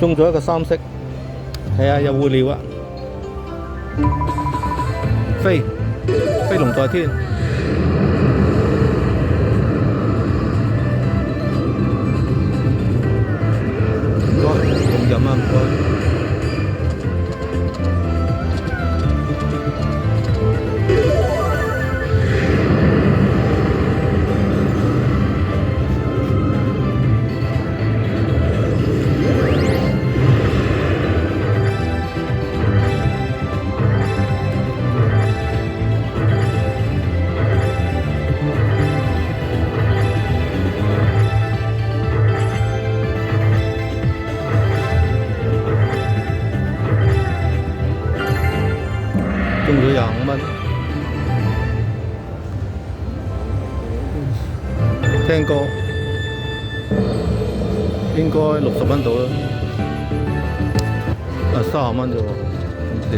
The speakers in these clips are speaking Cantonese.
中咗一個三色，係啊，有護料啊，飛龍在天，唔該，龍吟啊，唔該。中咗25蚊，聽歌應該60蚊到啦，啊30蚊啫喎，咁少，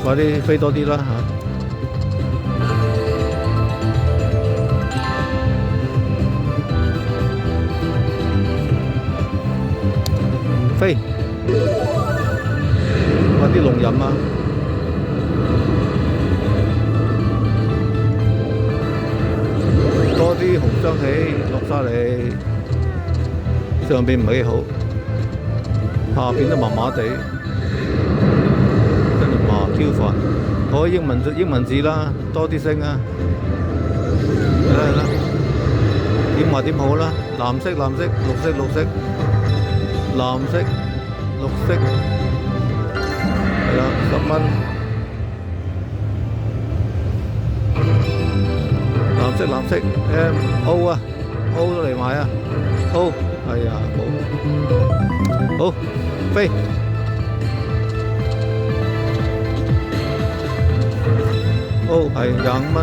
快啲飛多啲啦嚇！飛，快啲龍吟啊！多啲紅雙喜落晒嚟，上邊唔係幾好，下邊都麻麻地，真係麻 Q 煩。好，英文字啦，多啲升啊！係啦，點話點好啦？藍色、綠色，藍色、綠色，係啦，10蚊。藍色 O 啊 O 都嚟買啊 O 係啊好飛O 係25蚊，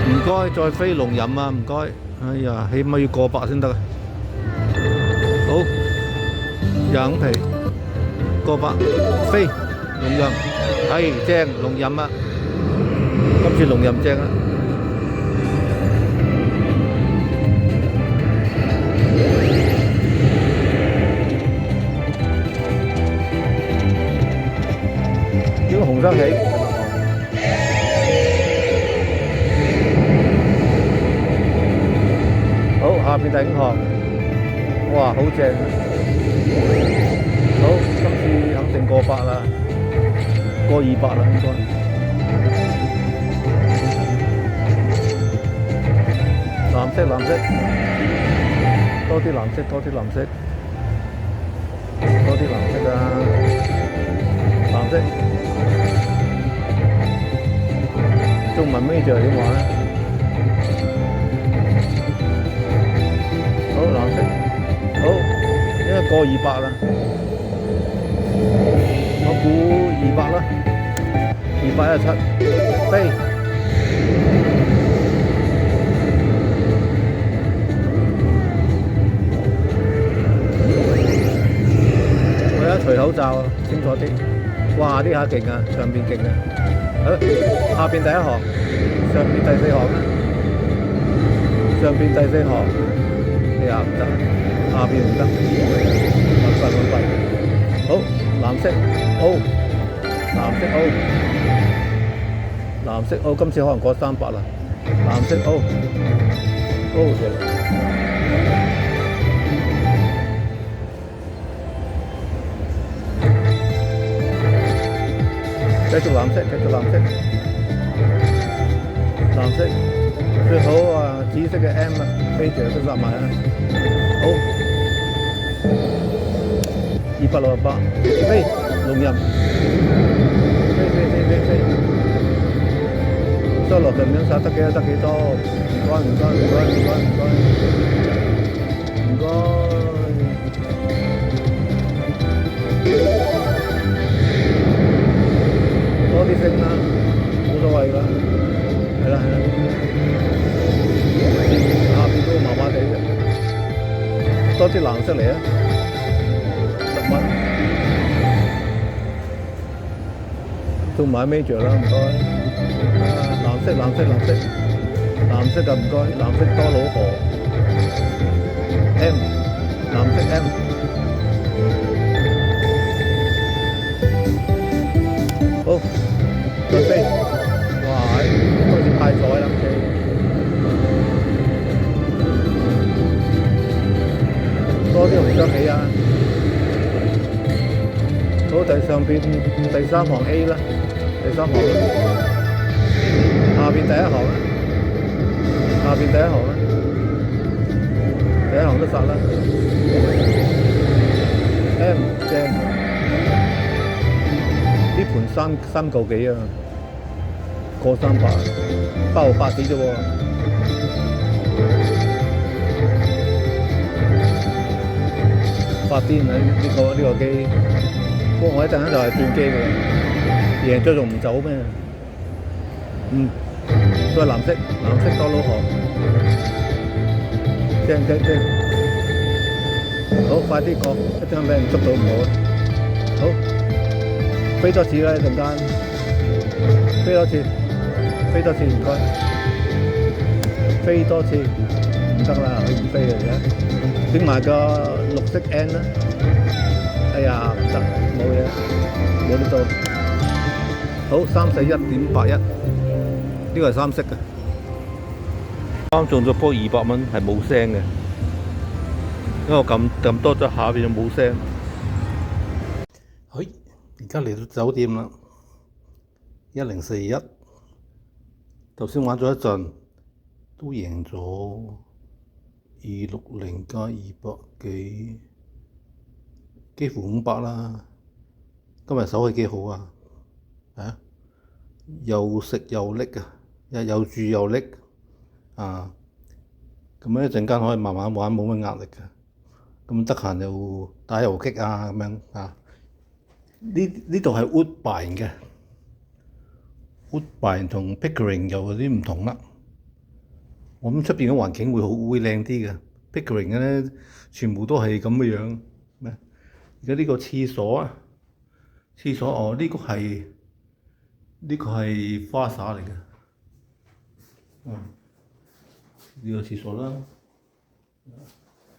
唔該再飛龍吟啊唔該，哎呀起碼要過百先得啊，好25皮過百飛龍吟係正龍吟啊，今次龍吟正啊！呢個紅雙喜，好下邊第5行，哇好正，好今次肯定過百啦，過200啦應該。藍色，多啲藍色啊！藍色，中文咩就點話咧？好藍色，好，應該過200啦，我估200啦，217飛。除口罩啊，清楚啲。哇！呢下勁啊，上邊勁啊。好，下邊第1行，上邊第4行啦。上邊第4行，呢下唔得，下邊唔得。揾笨。好，藍色 O，藍色 O，今次可能過300啦。藍色 O 嚟。繼續藍色，最好啊！紫色嘅 M 啊，飛住都殺埋啊！好，268飛龍吟，飛，收落上面殺得幾多？唔該，多啲升啦，冇所謂㗎，係啦，下邊都麻麻地嘅，多啲藍色嚟啊，10蚊，仲買 major 啦，唔該，藍色就唔該，藍色多老婆 M，藍色 M。多啲紅雙喜啊！好，上邊第三行 A 啦，第三行啦，下邊第一行啦，下邊第一行啦，第一行都殺啦 ，M 正，呢盤三嚿幾啊，過300，8毫8幾啫喎。發癲啊！呢個機，不過我一陣間就係轉機㗎啦，贏咗仲唔走咩？都係藍色多佬行，正，好快啲過，一陣間俾人捉到唔好啊！好，飛多次啦，一陣間，飛多次，唔該，飛多次，唔得啦，佢唔飛嚟嘅。整埋個綠色 N 啦，哎呀唔得，冇嘢，冇呢度。好，341.81，呢個係三色嘅。啱中咗波200蚊，係冇聲嘅，因為我撳多咗下邊就冇聲。好，而家嚟到酒店啦，1041，頭先玩咗一陣，都贏咗。260加200幾，幾乎500啦。今日手氣幾好啊！又食又拎啊，又住又拎啊！咁一陣間可以慢慢玩，冇乜壓力嘅。咁得閒又打遊擊啊咁樣啊。呢度係 Woodbine 嘅 ，Woodbine 同 Pickering 又有啲唔同啦。我諗出邊嘅環境會靚啲嘅 ，Pickering 嘅咧全部都係咁嘅樣。咩？而家呢個廁所啊，哦，呢個係花灑嚟嘅。呢個廁所啦。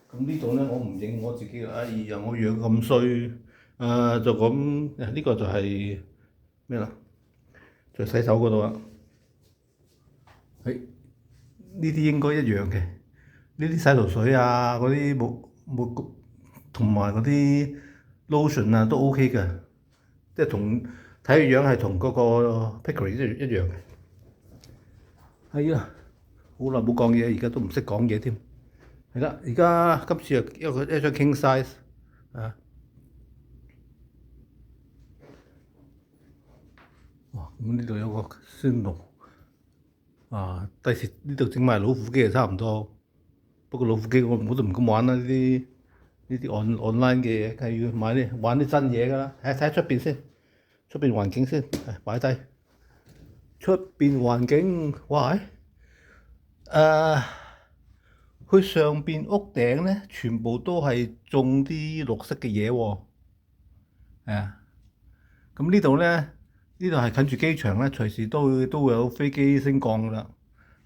咁呢度咧，我唔認我自己啦。哎呀，我樣咁衰，就咁。呢個就係咩啦？就洗手嗰度啊。呢啲應該一樣嘅，呢啲洗頭水啊，嗰啲沐同埋嗰啲 lotion 啊都 OK 嘅，即係睇個樣係同嗰個 Pickering 一樣嘅。係啊，好耐冇講嘢，而家都唔識講嘢添。係啦，而家今次又一張 king size 啊。哇！咁呢度有個仙龍。第時呢度整埋老虎機就差唔多，不過老虎機我都唔敢玩啦，呢啲online 嘅嘢，梗係要玩啲真嘢㗎啦。睇下出邊先，出邊環境先，擺低。出邊環境，哇！佢上邊屋頂咧，全部都係種啲綠色嘅嘢喎。咁呢度咧。呢度係近住機場咧，隨時都會有飛機升降㗎啦。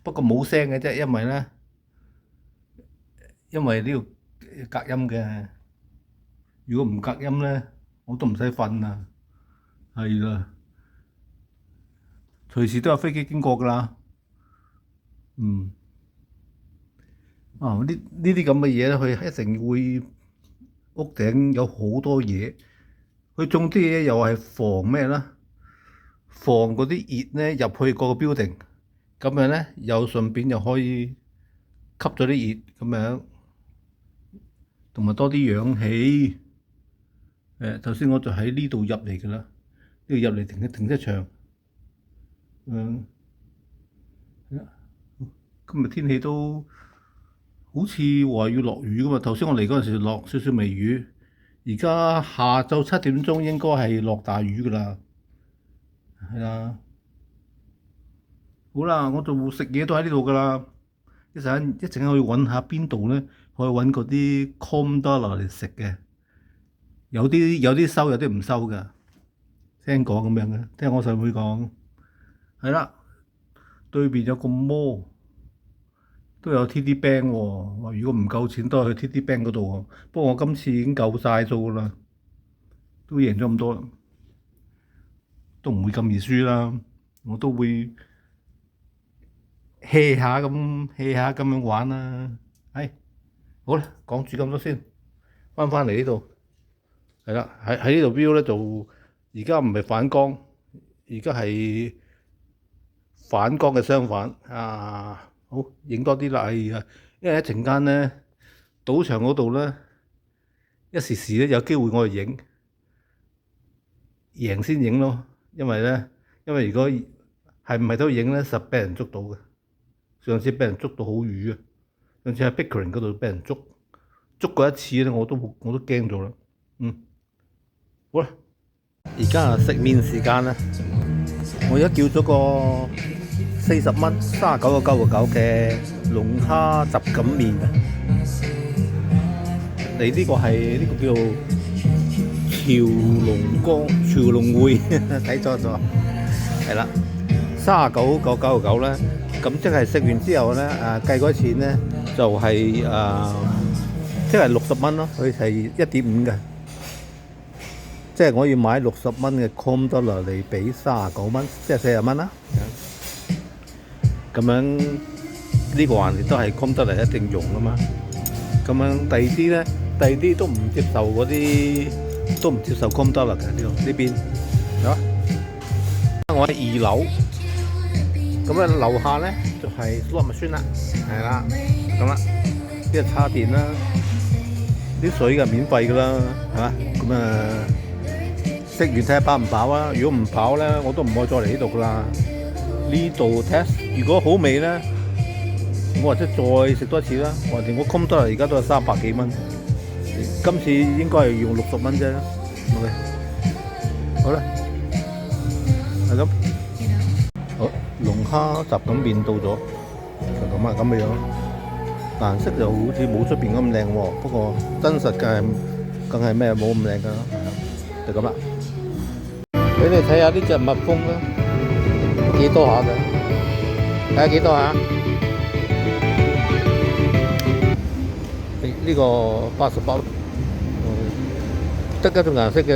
不過冇聲嘅啫，因為呢度隔音嘅。如果唔隔音咧，我都唔使瞓啦。係啦，隨時都有飛機經過㗎啦。呢啲咁嘅嘢咧，佢一定會屋頂有好多嘢。佢種啲嘢又係防咩啦？防嗰啲熱咧入去個 building，咁樣咧又順便又可以吸咗啲熱咁樣，同埋多啲氧氣。頭先我就喺呢度入嚟㗎啦，呢度入嚟停車場。今日天氣都好似話要落雨㗎嘛，頭先我嚟嗰陣時落少少微雨，而家下晝7點鐘應該係落大雨㗎啦。係啦，好啦，我就食嘢都喺呢度㗎啦。一陣間去揾下邊度咧，可以揾嗰啲 com dollar 嚟食嘅。有啲收，有啲唔收㗎。聽講咁樣嘅，聽我細妹講。係啦，對面有個摩，都有 TD Bank 喎。話如果唔夠錢，都係去 TD Bank 嗰度喎。不過我今次已經夠晒數㗎啦，都贏咗咁多啦。都唔會咁易輸啦，我都會 hea 下咁樣玩啦。好啦，講住咁多先。翻嚟呢度，係啦，喺呢度 view 咧就而家唔係反光，而家係反光嘅相反啊！好，影多啲啦，因為一陣間咧賭場嗰度咧一時時咧有機會我哋影贏先影咯，因為如果係唔係都影咧，實俾人捉到嘅。上次俾人捉到好瘀啊！上次喺 Pickering 嗰度俾人捉過一次咧，我都驚咗啦。好啦，而家食麵時間啦，我而家叫咗個40蚊39.99嘅龍蝦雜錦麵啊！你呢個係呢個叫潮龍會睇錯咗，係啦，39.99咧，咁即係食完之後咧，計嗰錢咧就係即係60蚊咯，佢係1.5嘅，即係我要買60蚊嘅 Com Dollar 嚟俾39蚊，即係40蚊啦。咁樣呢個環節都係 Com Dollar 一定用噶嘛。咁樣第二啲都唔接受嗰啲，都唔接受 Com Dollar 嘅呢邊，係嘛？我喺2樓，咁啊樓下咧就係 slot machine 啦，係啦，咁啦，呢個叉電啦，啲水嘅免費噶啦，係嘛？咁食完睇下飽唔飽啊？如果唔飽咧，我都唔會再嚟呢度噶啦。呢度 test， 如果好味咧，我或者再食多一次啦。或者我 Com Dollar而家都係300幾蚊，今次應該係用60蚊啫。OK， 好啦，係咁。好，龍蝦雜錦麵到咗，就咁啊咁嘅樣。顏色就好似冇出邊咁靚喎，不過真實梗係咩冇咁靚㗎啦，就咁啦。俾你睇下呢隻蜜蜂啦，幾多下嘅？睇下幾多下？呢個88，得一種顏色嘅。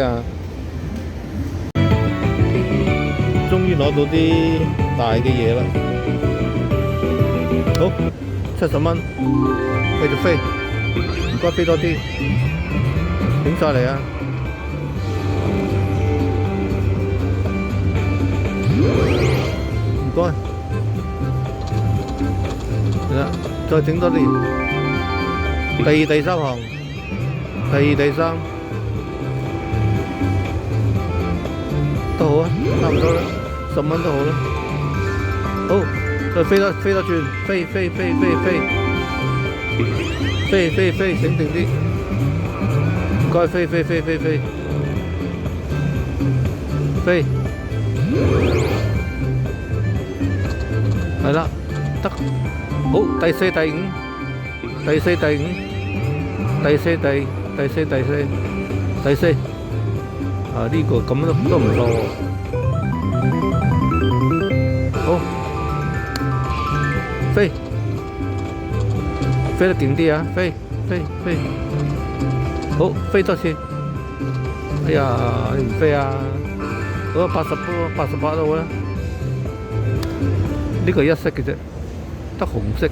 終於攞到啲大嘅嘢啦！好，70蚊，繼續飛，唔該飛多啲，影晒嚟啊！唔該，係啦，再整多啲，第二、第三行，第二、第三都好啊，差唔多啦，10蚊都好啦。好，再飛多轉，飛，醒定啲，唔該飛，係啦，得，好，第四、第五，第四。呢個咁都唔錯喎。好，飛得勁啲啊！飛，好，飛多次。哎呀，你唔飛啊？嗰個88都好啦。呢個一色嘅啫，得紅色，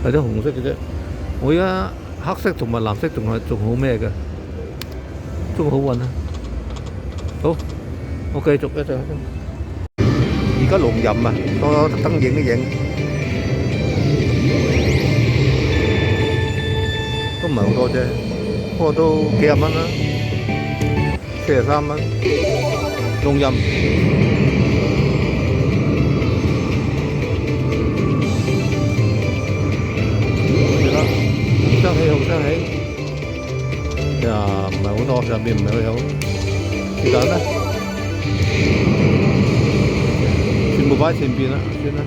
係得紅色嘅啫。我而家黑色同埋藍色仲好咩嘅？仲好運啊！好，我繼續一陣。而家龍吟啊，我特登影一影，都唔係好多啫，不過都幾十蚊啦，43蚊。龍吟，係啦，紅雙喜。呀，唔係好多，上邊唔係好有，是但啦，全部擺喺前邊啦，算啦，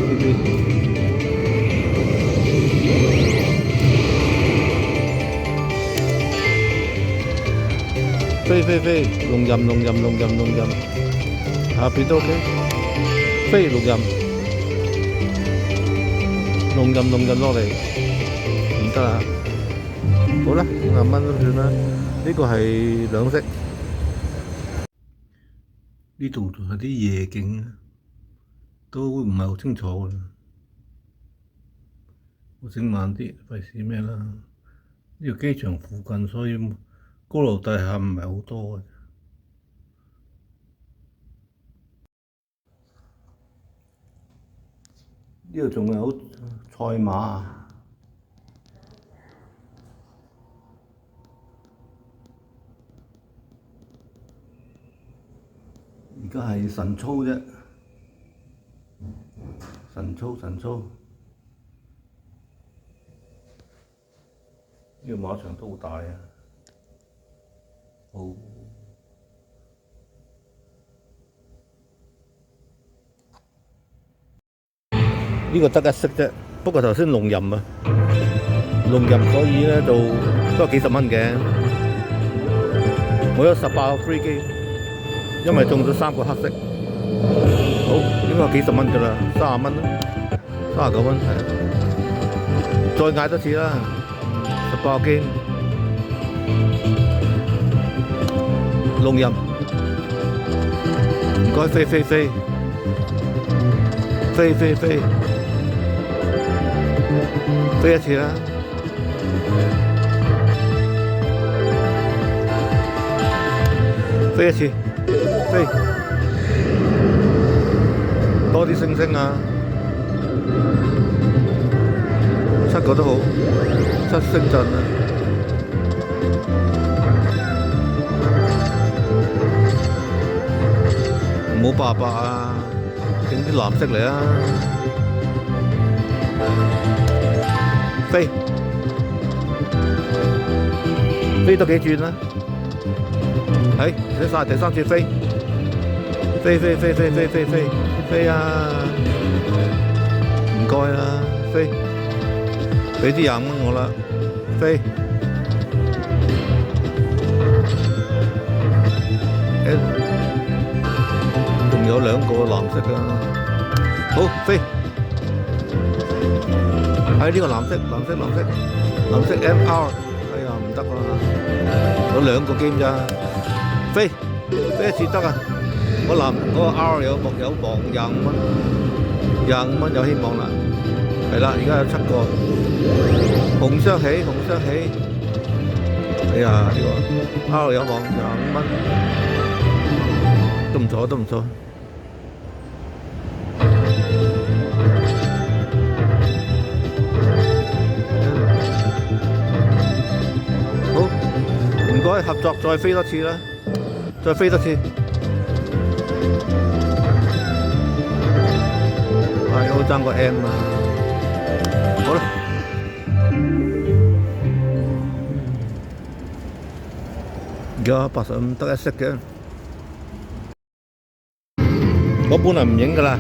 前邊。飛，龍吟，下邊都 OK， 飛龍吟落嚟，唔得啊！好啦，50蚊都算啦。呢個係兩色。呢度仲有啲夜景，都唔係好清楚嘅。我整慢啲，費事咩啦。呢個機場附近，所以高樓大廈唔係好多嘅。呢度仲有賽馬，而家係晨操啫，晨操。呢個馬場都好大啊！好，呢個得一色啫，不過頭先龍吟啊，龍吟所以咧就都係幾十蚊嘅。我有18個 free 機，因為中咗3個黑色，好應該係幾十蚊㗎啦，30蚊啦，39蚊係。再嗌多次啦，18個機，龍吟，唔該飛飛飛飛飛飛。飛一次啦，飛一次，飛，多啲星星啊，7個都好，7星陣啊，唔好白啊，整啲藍色嚟啊！飛多幾轉啦，係你晒第3次飛啊！唔該啦，飛，俾啲20蚊我啦，飛，仲有2個藍色啊，好飛，係呢個藍色 MR。唔得啊！有2個 game 咋，飛一次得啊！嗰個 R 有望25蚊有希望啦。係啦，而家有7個，紅雙喜，哎呀呢個 R 有望25蚊，都唔錯。合作再飛多次啦，再飛多次，係好爭個 M 啊！好啦，而家85得一色嘅，我本來唔影㗎啦，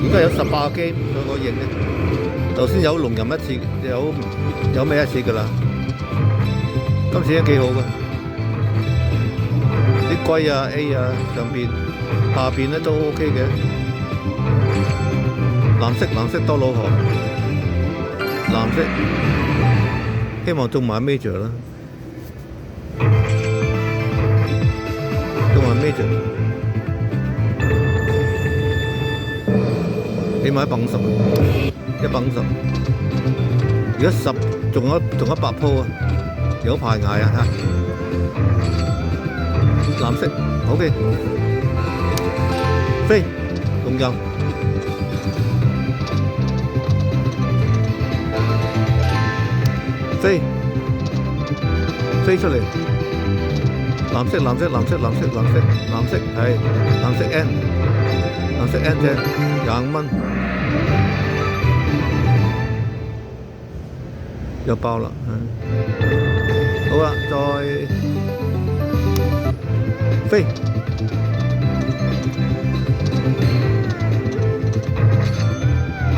而家有18個機，所以我影嘅。頭先有龍吟一次，有咩一次㗎啦。今次都幾好嘅，啲龜啊 A 啊上邊下邊咧都 OK 嘅，藍色多老河，藍色希望中埋 major 啦，中埋 major， 起碼150，如果10仲100鋪啊！有排捱啊！藍色 OK， 飛龍吟，飛出嚟，藍色係藍色 N 啫，25蚊，有包啦。好啦，再飛，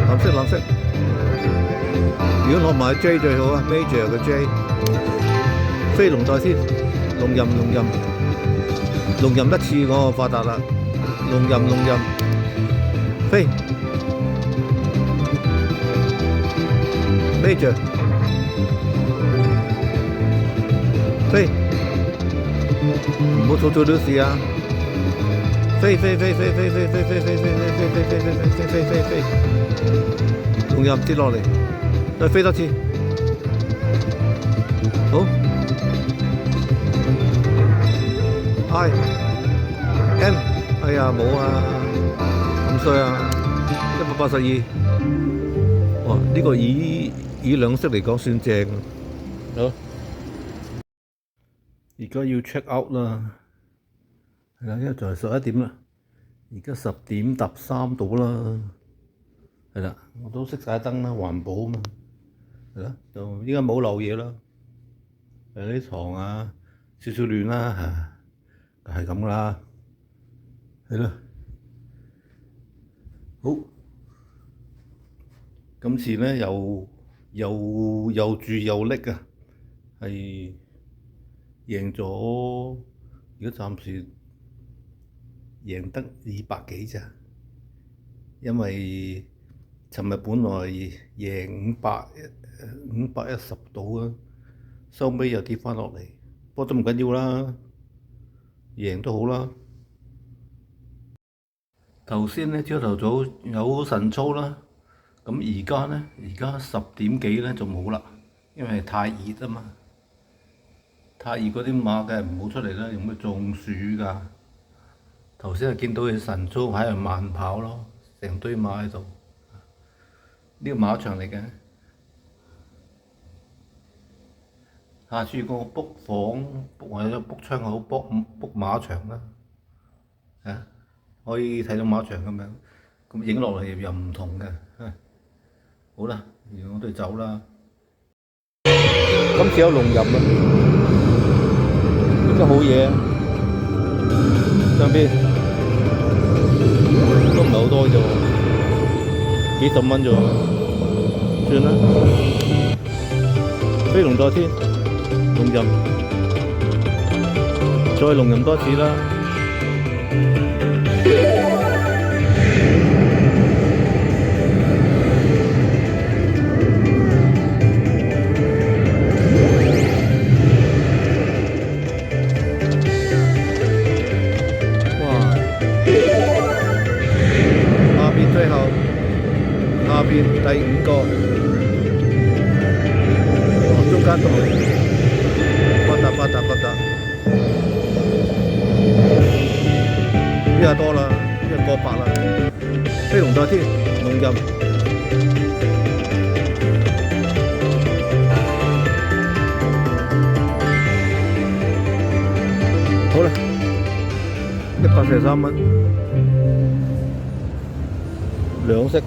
藍色。如果攞埋 J 最好啊 ，Major 嘅 J， 飛龍在先，龍吟一次我發達啦，龍吟，飛 Major。飛，唔好做到事啊！飛，龍吟跌落嚟，再飛多次， I M， 哎呀冇啊，咁衰啊，182。哇！呢個以兩色嚟講算正。好，而家要 check out 啦，係啦，因為就係11點啦，而家10點13到啦，係啦，我都熄晒燈啦，環保啊嘛，係啦，就依家冇漏嘢啦，啲床啊少少亂啦嚇，係咁啦，係啦，好，今次咧又住又拎啊，係贏咗，而家暫時贏得200幾咋，因為尋日本來贏510到啊，收尾又跌翻落嚟，不過都唔緊要啦，贏都好啦。頭先咧朝頭早有晨操啦，咁而家10點幾咧就冇啦，因為太熱啊嘛。太熱嗰啲馬梗係唔好出嚟啦，用咩中暑㗎？頭先係見到佢晨操喺度慢跑咯，成堆馬喺度。呢個馬場嚟嘅。下次我 book 房，或者 book 窗口 book 馬場啦，可以睇到馬場咁樣，咁影落嚟又唔同嘅。好啦，我哋走啦。今次有龍吟啊！都好嘢啊！上邊都唔係好多啫喎，幾十蚊啫喎，算啦。飛龍在天，龍吟，再龍吟多次啦。最後下邊第5個，中間都發達，呢下多啦，呢個過百啦，飛龍在天，龍吟，好啦，143蚊。兩色。